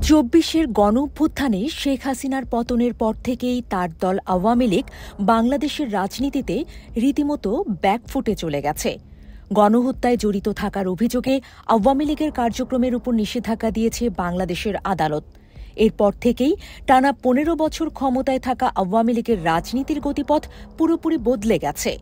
২৪-এর গণঅভ্যুত্থানে শেখ হাসিনার পতনের পর থেকেই তার দল আওয়ামী লীগ বাংলাদেশের রাজনীতিতে রীতিমতো ব্যাকফুটে চলে গেছে। গণহত্যায় জড়িত থাকার অভিযোগে আওয়ামী লীগের কার্যক্রমের উপর নিষেধাজ্ঞা দিয়েছে বাংলাদেশের আদালত। এরপর থেকেই টানা ১৫ বছর ক্ষমতায় থাকা আওয়ামী লীগের রাজনীতির গতিপথ পুরোপুরি বদলে গেছে।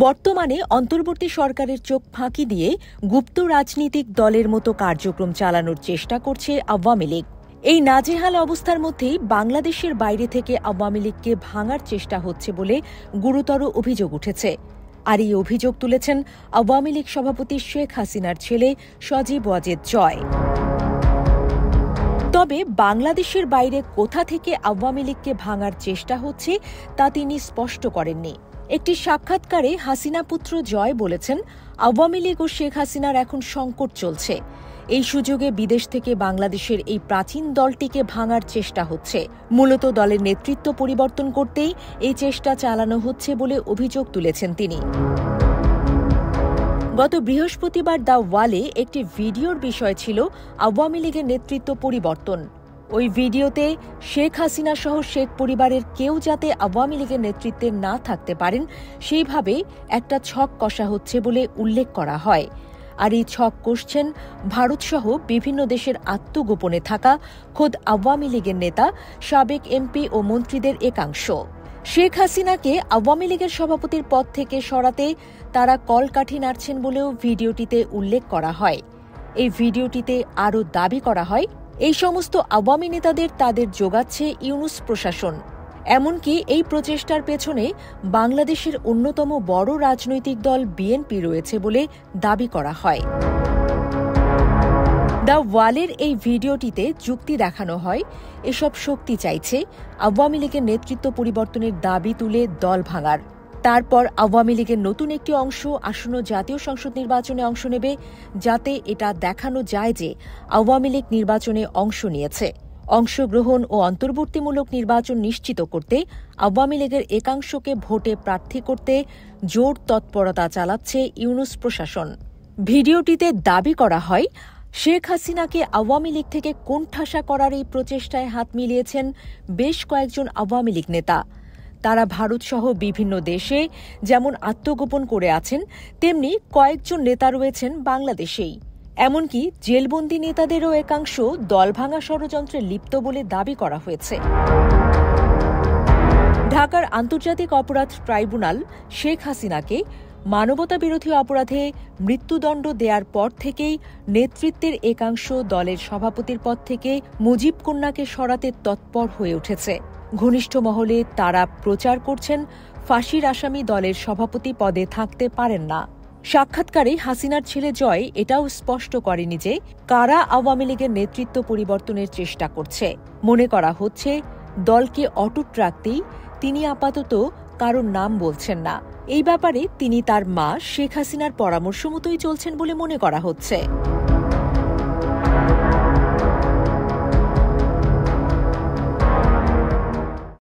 বর্তমানে অন্তর্বর্তী সরকারের চোখ ফাঁকি দিয়ে গুপ্ত রাজনীতিক দলের মতো কার্যক্রম চালানোর চেষ্টা করছে আওয়ামী লীগ। এই নাজেহাল অবস্থার মধ্যেই বাংলাদেশের বাইরে থেকে আওয়ামী লীগকে ভাঙার চেষ্টা হচ্ছে বলে গুরুতর অভিযোগ উঠেছে। আর এই অভিযোগ তুলেছেন আওয়ামী লীগ সভাপতি শেখ হাসিনার ছেলে সজীব ওয়াজেদ জয়। তবে বাংলাদেশের বাইরে কোথা থেকে আওয়ামী লীগকে ভাঙার চেষ্টা হচ্ছে তা তিনি স্পষ্ট করেননি। একটি সাক্ষাৎকারে হাসিনা পুত্র জয় বলেছেন, আওয়ামী লীগ ও শেখ হাসিনার এখন সংকট চলছে। এই সুযোগে বিদেশ থেকে বাংলাদেশের এই প্রাচীন দলটিকে ভাঙার চেষ্টা হচ্ছে। মূলত দলের নেতৃত্ব পরিবর্তন করতেই এই চেষ্টা চালানো হচ্ছে বলে অভিযোগ তুলেছেন তিনি। গত বৃহস্পতিবার দ্য ওয়ালে একটি ভিডিওর বিষয় ছিল আওয়ামী লীগের নেতৃত্ব পরিবর্তন। ওই ভিডিওতে শেখ হাসিনা সহ শেখ পরিবারের কেউ যাতে আওয়ামী লীগের নেতৃত্বে না থাকতে পারেন সেইভাবে একটা ছক কষা হচ্ছে বলে উল্লেখ করা হয়। আর এই ছক কষছেন ভারতসহ বিভিন্ন দেশের আত্মগোপনে থাকা খোদ আওয়ামী লীগের নেতা, সাবেক এমপি ও মন্ত্রীদের একাংশ। শেখ হাসিনাকে আওয়ামী লীগের সভাপতির পদ থেকে সরাতে তারা কলকাঠি নাড়ছেন বলেও ভিডিওটিতে উল্লেখ করা হয়। এই ভিডিওটিতে আরও দাবি করা হয়, এই সমস্ত আওয়ামী নেতাদের তাদের জোগাচ্ছে ইউনূস প্রশাসন। এমনকি এই প্রচেষ্টার পেছনে বাংলাদেশের অন্যতম বড় রাজনৈতিক দল বিএনপি রয়েছে বলে দাবি করা হয়। দ্য ওয়ালের এই ভিডিওটিতে যুক্তি দেখানো হয়, এসব শক্তি চাইছে আওয়ামী লীগের নেতৃত্ব পরিবর্তনের দাবি তুলে দল ভাঙার। তারপর আওয়ামী লীগের নতুন একটি অংশ আসন্ন জাতীয় সংসদ নির্বাচনে অংশ নেবে, যাতে এটা দেখানো যায় যে আওয়ামী লীগ নির্বাচনে অংশ নিয়েছে। অংশগ্রহণ ও অন্তর্বর্তীমূলক নির্বাচন নিশ্চিত করতে আওয়ামী লীগের একাংশকে ভোটে প্রার্থী করতে জোর তৎপরতা চালাচ্ছে ইউনূস প্রশাসন। ভিডিওটিতে দাবি করা হয়, শেখ হাসিনাকে আওয়ামী লীগ থেকে কোণঠাসা করার এই প্রচেষ্টায় হাত মিলিয়েছেন বেশ কয়েকজন আওয়ামী লীগ নেতা। তারা ভারতসহ বিভিন্ন দেশে যেমন আত্মগোপন করে আছেন, তেমনি কয়েকজন নেতা রয়েছেন বাংলাদেশেই। এমনকি জেলবন্দি নেতাদেরও একাংশ দলভাঙা ষড়যন্ত্রে লিপ্ত বলে দাবি করা হয়েছে। ঢাকার আন্তর্জাতিক অপরাধ ট্রাইব্যুনাল শেখ হাসিনাকে মানবতাবিরোধী অপরাধে মৃত্যুদণ্ড দেওয়ার পর থেকেই নেতৃত্বের একাংশ দলের সভাপতির পদ থেকে মুজিব কন্যাকে সরাতে তৎপর হয়ে উঠেছে। ঘনিষ্ঠ মহলে তারা প্রচার করছেন, ফাঁসির আসামি দলের সভাপতি পদে থাকতে পারেন না। সাক্ষাৎকারে হাসিনার ছেলে জয় এটাও স্পষ্ট করেনি যে কারা আওয়ামী লীগের নেতৃত্ব পরিবর্তনের চেষ্টা করছে। মনে করা হচ্ছে দলকে অটুট রাখতেই তিনি আপাতত কারোর নাম বলছেন না। এই ব্যাপারে তিনি তার মা শেখ হাসিনার পরামর্শ মতোই চলছেন বলে মনে করা হচ্ছে।